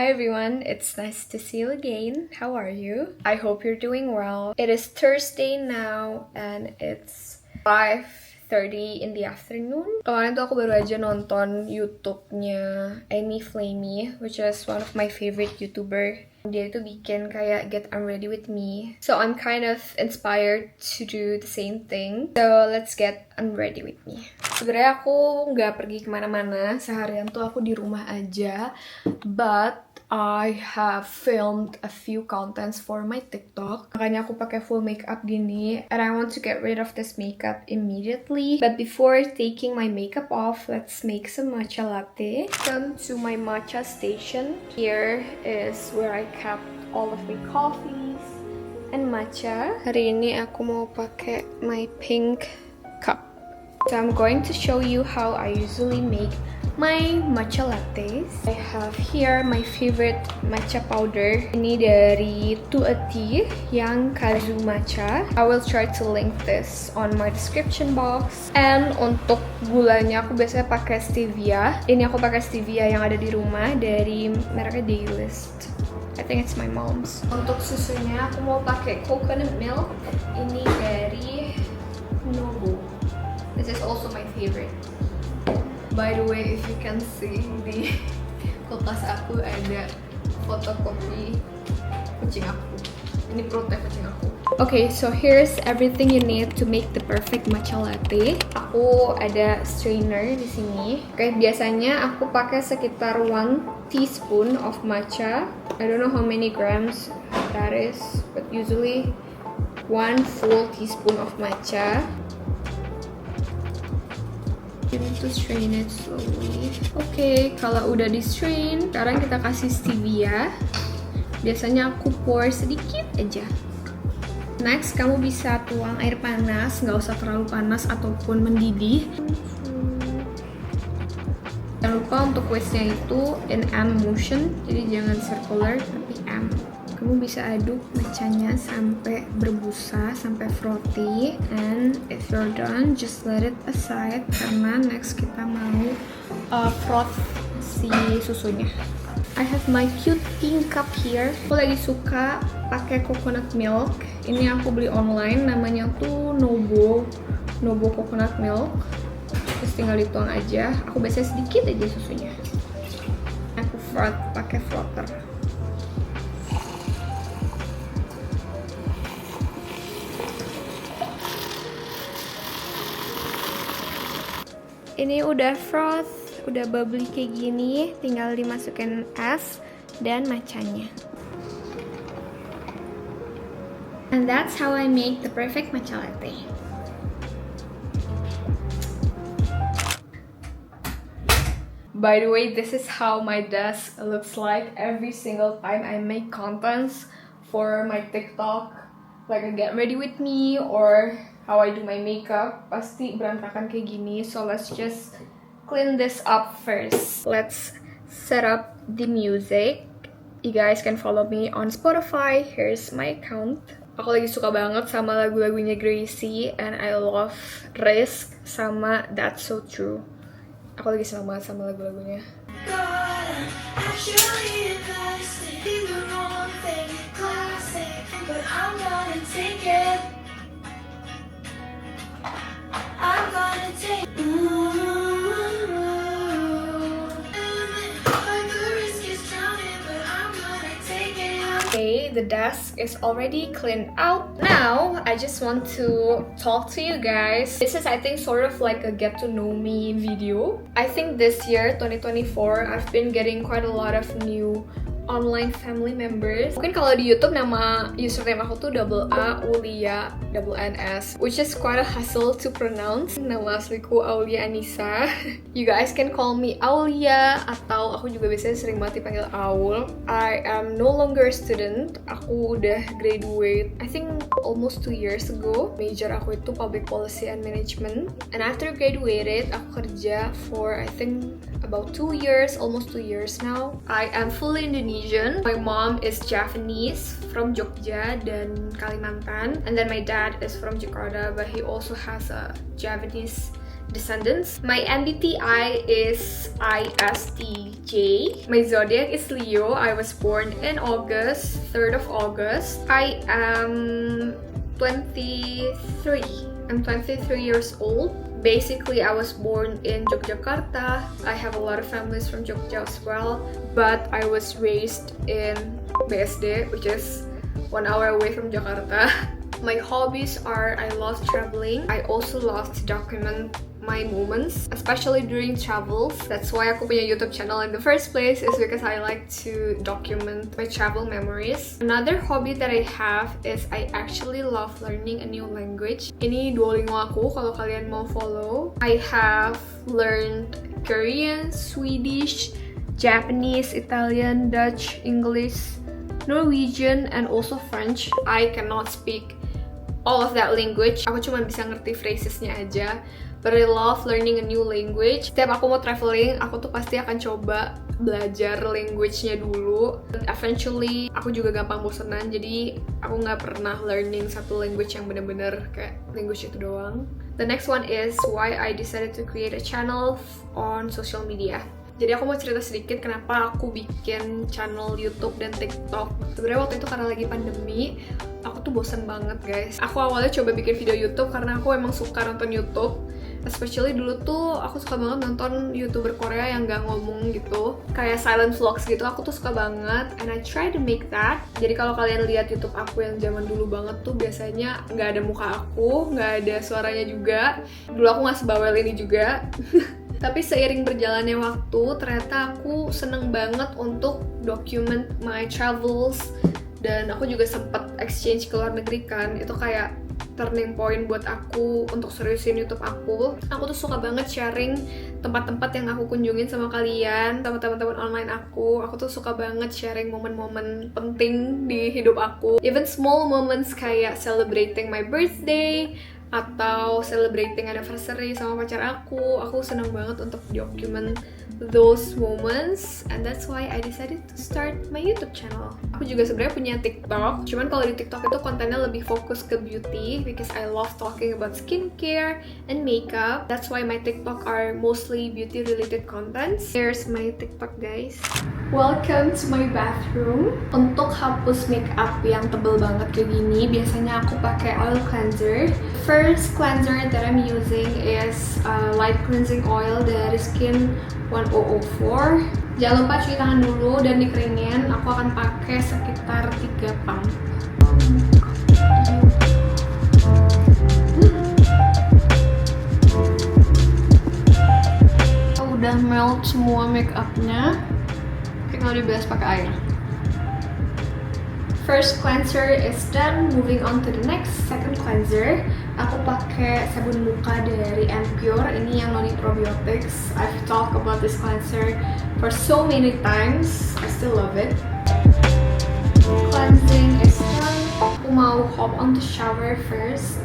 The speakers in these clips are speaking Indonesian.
Hi everyone, it's nice to see you again. How are you? I hope you're doing well. It is Thursday now and it's 5:30 in the afternoon. Kemarin tuh aku baru aja nonton YouTube-nya Amy Flamey, which is one of my favorite YouTuber. Dia itu bikin kayak Get Unready With Me. So I'm kind of inspired to do the same thing. So let's get unready with me. Sebenarnya aku nggak pergi kemana-mana. Seharian tuh aku di rumah aja. But I have filmed a few contents for my TikTok. Makanya aku pakai full makeup gini. And I want to get rid of this makeup immediately. But before taking my makeup off, let's make some matcha latte. Come to my matcha station. Here is where I kept all of my coffees and matcha. Hari ini aku mau pakai my pink cup. So I'm going to show you how I usually make my matcha lattes. I have here my favorite matcha powder. Ini dari To A Tea yang Kazu Matcha. I will try to link this on my description box. And untuk gulanya aku biasanya pakai stevia. Ini aku pakai stevia yang ada di rumah dari mereknya Daylist. I think it's my mom's. Untuk susunya aku mau pakai coconut milk. Ini dari Nobu. This is also my favorite. By the way, if you can see di kulkas aku ada fotokopi kucing aku. Ini perutnya kucing aku. Okay, so here's everything you need to make the perfect matcha latte. Aku ada strainer di sini. Oke, biasanya aku pakai sekitar 1 teaspoon of matcha. I don't know how many grams that is, but usually 1 full teaspoon of matcha. You need to strain it slowly. Oke, kalau udah di strain, sekarang kita kasih stevia. Biasanya aku pour sedikit aja. Next, kamu bisa tuang air panas, nggak usah terlalu panas ataupun mendidih. Jangan lupa untuk whisknya itu in M motion, jadi jangan circular tapi M. Kamu bisa aduk matchanya sampai berbusa, sampai frothy. And if you're done, just let it aside karena next kita mau froth si susunya. I have my cute pink cup here. Aku lagi suka pakai coconut milk. Ini aku beli online, namanya tuh Nobo coconut milk. Terus tinggal dituang aja. Aku biasanya sedikit aja susunya. Aku froth pakai frother. Ini udah froth, udah bubbly kayak gini, tinggal dimasukin es dan matchanya. And that's how I make the perfect matcha latte. By the way, this is how my desk looks like every single time I make contents for my TikTok, like a get ready with me or how I do my makeup. Pasti berantakan kayak gini, so let's just clean this up first. Let's set up the music. You guys can follow me on Spotify. Here's my account. Aku lagi suka banget sama lagu-lagunya Gracie, and I love Risk sama That's So True. Aku lagi senang banget sama lagu-lagunya. Okay, the desk is already cleaned out. Now, I just want to talk to you guys. This is, I think, sort of like a get to know me video. I think this year, 2024, I've been getting quite a lot of new online family members. Mungkin kalau di YouTube nama username aku tuh @aulia NS, which is quite a hassle to pronounce. Nama asliku Aulia Anissa. You guys can call me Aulia, atau aku juga biasanya sering banget dipanggil Aul. I am no longer a student. Aku udah graduate, I think almost 2 years ago. Major aku itu Public Policy and Management. And after graduated, aku kerja for I think about 2 years, almost 2 years now. I am fully Indonesian. My mom is Javanese from Jogja dan Kalimantan, and then my dad is from Jakarta, but he also has a Javanese descendants. My MBTI is ISTJ. My zodiac is Leo. I was born in August, 3rd of August. I am 23. I'm 23 years old. Basically, I was born in Yogyakarta. I have a lot of families from Jogja as well, but I was raised in BSD, which is 1 hour away from Jakarta. My hobbies are I love traveling. I also love to document my moments, especially during travels. That's why aku punya YouTube channel in the first place, is because I like to document my travel memories. Another hobby that I have is I actually love learning a new language. Ini Duolingo aku kalau kalian mau follow. I have learned Korean, Swedish, Japanese, Italian, Dutch, English, Norwegian, and also French. I cannot speak all of that language. Aku cuma bisa ngerti phrasesnya aja. But I love learning a new language. Setiap aku mau traveling, aku tuh pasti akan coba belajar language-nya dulu. But eventually, aku juga gampang bosenan. Jadi, aku nggak pernah learning satu language yang bener-bener kayak language itu doang. The next one is why I decided to create a channel on social media. Jadi aku mau cerita sedikit kenapa aku bikin channel YouTube dan TikTok. Sebenarnya waktu itu karena lagi pandemi, aku tuh bosan banget guys. Aku awalnya coba bikin video YouTube karena aku emang suka nonton YouTube. Especially dulu tuh aku suka banget nonton YouTuber Korea yang gak ngomong gitu, kayak silent vlogs gitu. Aku tuh suka banget, and I try to make that. Jadi kalau kalian lihat YouTube aku yang zaman dulu banget tuh biasanya nggak ada muka aku, nggak ada suaranya juga. Dulu aku nggak sebawel ini juga. Tapi seiring berjalannya waktu, ternyata aku seneng banget untuk document my travels. Dan aku juga sempet exchange ke luar negeri kan. Itu kayak turning point buat aku untuk seriusin YouTube aku. Aku tuh suka banget sharing tempat-tempat yang aku kunjungin sama kalian, sama teman-teman online aku. Aku tuh suka banget sharing momen-momen penting di hidup aku. Even small moments kayak celebrating my birthday, atau celebrating anniversary sama pacar aku seneng banget untuk document those moments, and that's why I decided to start my YouTube channel. Aku juga sebenarnya punya TikTok, cuman kalau di TikTok itu kontennya lebih fokus ke beauty because I love talking about skincare and makeup. That's why my TikTok are mostly beauty related contents. Here's my TikTok guys. Welcome to my bathroom. Untuk hapus makeup yang tebel banget kayak gini, biasanya aku pakai oil cleanser. First cleanser that I'm using is light cleansing oil dari Skin 1004. Jangan lupa cuci tangan dulu dan dikeringin. Aku akan pakai sekitar 3 pump. Udah melt semua makeupnya. Tinggal dibilas pakai air. First cleanser is done. Moving on to the next, second cleanser. Aku pakai sabun muka dari Pure. Ini yang non probiotics. I've talked about this cleanser for so many times. I still love it. Cleansing is done. Aku mau hop on the shower first.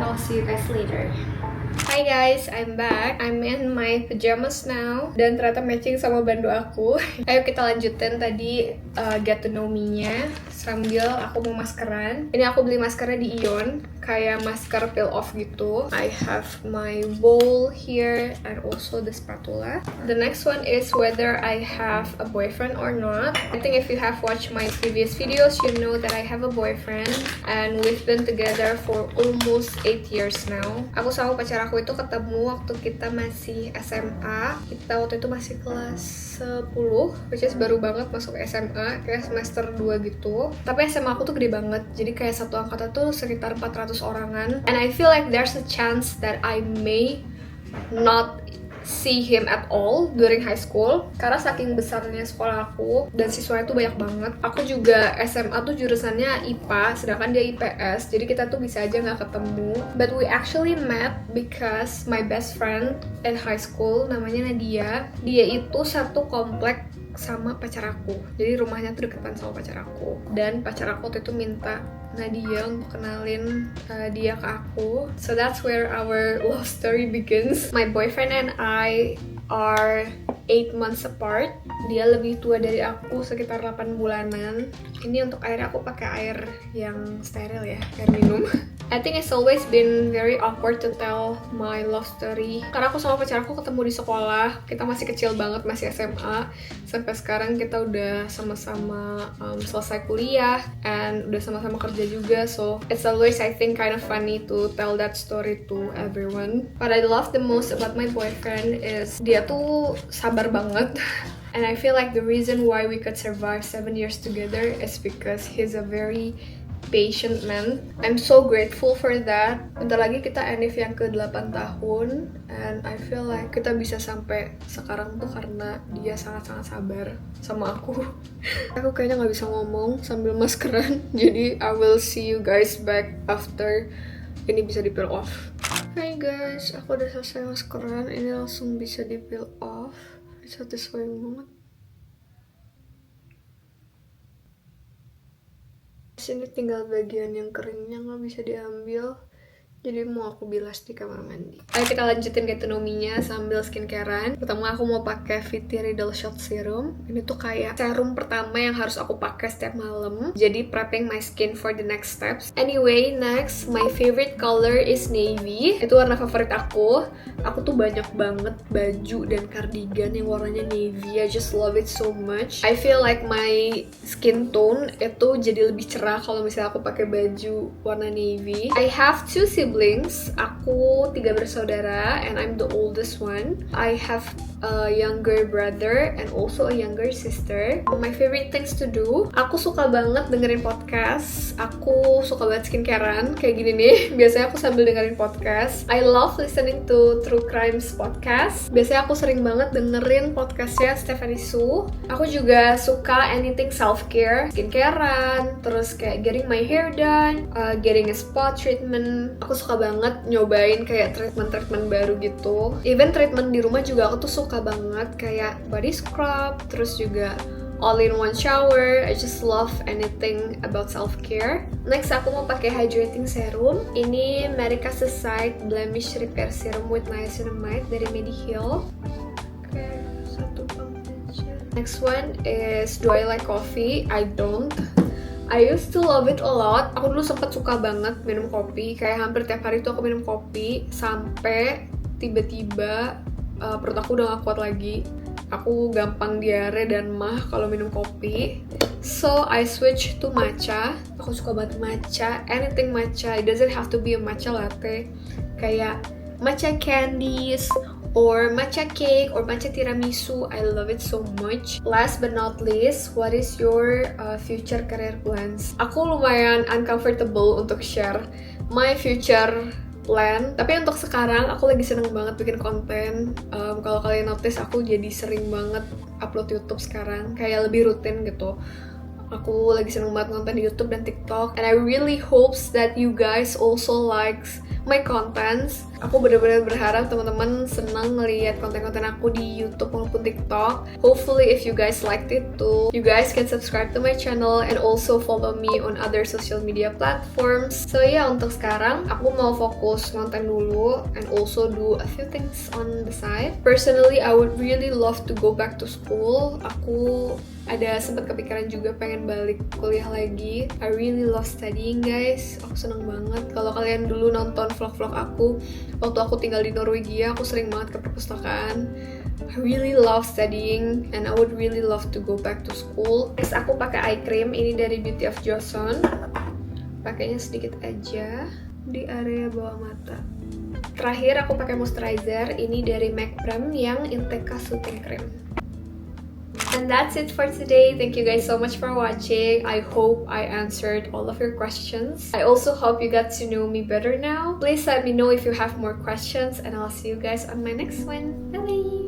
I'll see you guys later. Hi guys, I'm back. I'm in my pajamas now. Dan ternyata matching sama bandu aku. Ayo kita lanjutin tadi get to know me-nya sambil aku mau maskeran. Ini aku beli maskernya di Ion, kayak masker peel off gitu. I have my bowl here and also the spatula. The next one is whether I have a boyfriend or not. I think if you have watched my previous videos, you know that I have a boyfriend and we've been together for almost 8 years now. Aku sama pacar aku itu ketemu waktu kita masih SMA. Kita waktu itu masih kelas 10, which is baru banget masuk SMA, kayak semester 2 gitu. Tapi SMA aku tuh gede banget, jadi kayak satu angkatan tuh sekitar 400 orangan. And I feel like there's a chance that I may not see him at all during high school karena saking besarnya sekolah aku dan siswanya tuh banyak banget. Aku juga SMA tuh jurusannya IPA sedangkan dia IPS, jadi kita tuh bisa aja nggak ketemu. But we actually met because my best friend in high school namanya Nadia, dia itu satu komplek sama pacar aku, jadi rumahnya tuh deketan sama pacar aku. Dan pacar aku tuh itu minta Nadia untuk kenalin dia ke aku. So that's where our love story begins. My boyfriend and I are 8 months apart. Dia lebih tua dari aku sekitar 8 bulanan. Ini untuk air, aku pakai air yang steril ya, air minum. I think it's always been very awkward to tell my love story. Karena aku sama pacar aku ketemu di sekolah, kita masih kecil banget, masih SMA. Sampai sekarang kita udah sama-sama selesai kuliah, and udah sama-sama kerja juga. So it's always, I think, kind of funny to tell that story to everyone. What I love the most about my boyfriend is dia tuh sabar banget. And I feel like the reason why we could survive 7 years together is because he's a very patient man. I'm so grateful for that. Bentar lagi kita NIF yang ke-8 tahun, and I feel like kita bisa sampai sekarang tuh karena dia sangat-sangat sabar sama aku. Aku kayaknya nggak bisa ngomong sambil maskeran, jadi I will see you guys back after ini bisa di peel off. Hai guys, aku udah selesai maskeran, ini langsung bisa di peel off. Satisfying banget. Sini tinggal bagian yang keringnya nggak bisa diambil, jadi mau aku bilas di kamar mandi. Ayo kita lanjutin get to know me-nya sambil skincarean. Pertama aku mau pakai Viti Riddle Shot Serum. Ini tuh kayak serum pertama yang harus aku pakai setiap malam. Jadi prepping my skin for the next steps. Anyway, next, my favorite color is navy. Itu warna favorit aku. Aku tuh banyak banget baju dan cardigan yang warnanya navy. I just love it so much. I feel like my skin tone itu jadi lebih cerah kalau misalnya aku pakai baju warna navy. I have 2 siblings. Aku 3 bersaudara and I'm the oldest one. I have a younger brother and also a younger sister. My favorite things to do, aku suka banget dengerin podcast. Aku suka banget skincarean kayak gini nih. Biasanya aku sambil dengerin podcast. I love listening to true crimes podcast. Biasanya aku sering banget dengerin podcastnya Stephanie Su. Aku juga suka anything self-care, skincarean, terus kayak getting my hair done, getting a spa treatment. Aku suka banget nyobain kayak treatment baru gitu. Even treatment di rumah juga aku tuh suka banget, kayak body scrub, terus juga all-in-one shower. I just love anything about self-care. Next, aku mau pakai hydrating serum. Ini Medica Society Blemish Repair Serum with Niacinamide dari Mediheal. Oke, satu pump aja. Next one is, do I like coffee? I don't. I used to love it a lot. Aku dulu sempat suka banget minum kopi. Kayak hampir tiap hari tuh aku minum kopi. Sampai tiba-tiba perut aku udah gak kuat lagi. Aku gampang diare dan mah kalau minum kopi. So I switch to matcha. Aku suka banget matcha. Anything matcha. It doesn't have to be a matcha latte. Kayak matcha candies or matcha cake or matcha tiramisu. I love it so much. Last but not least, what is your future career plans? Aku lumayan uncomfortable untuk share my future plan, tapi untuk sekarang aku lagi seneng banget bikin konten. Kalau kalian notice, aku jadi sering banget upload YouTube sekarang, kayak lebih rutin gitu. Aku lagi seneng banget nonton di YouTube dan TikTok, and I really hopes that you guys also likes my contents. Aku benar-benar berharap teman-teman senang ngelihat konten-konten aku di YouTube maupun TikTok. Hopefully if you guys liked it too, you guys can subscribe to my channel and also follow me on other social media platforms. So yeah, untuk sekarang aku mau fokus konten dulu and also do a few things on the side. Personally, I would really love to go back to school. Aku ada sempat kepikiran juga pengen balik kuliah lagi. I really love studying, guys. Aku seneng banget. Kalau kalian dulu nonton vlog-vlog aku waktu aku tinggal di Norwegia, aku sering banget ke perpustakaan. I really love studying and I would really love to go back to school. Next, aku pakai eye cream. Ini dari Beauty of Joseon. Pakainya sedikit aja di area bawah mata. Terakhir aku pakai moisturizer. Ini dari MAC Prem yang Inteca Soothing Cream. And that's it for today. Thank you guys so much for watching. I hope I answered all of your questions. I also hope you got to know me better now. Please let me know if you have more questions, and I'll see you guys on my next one. Bye!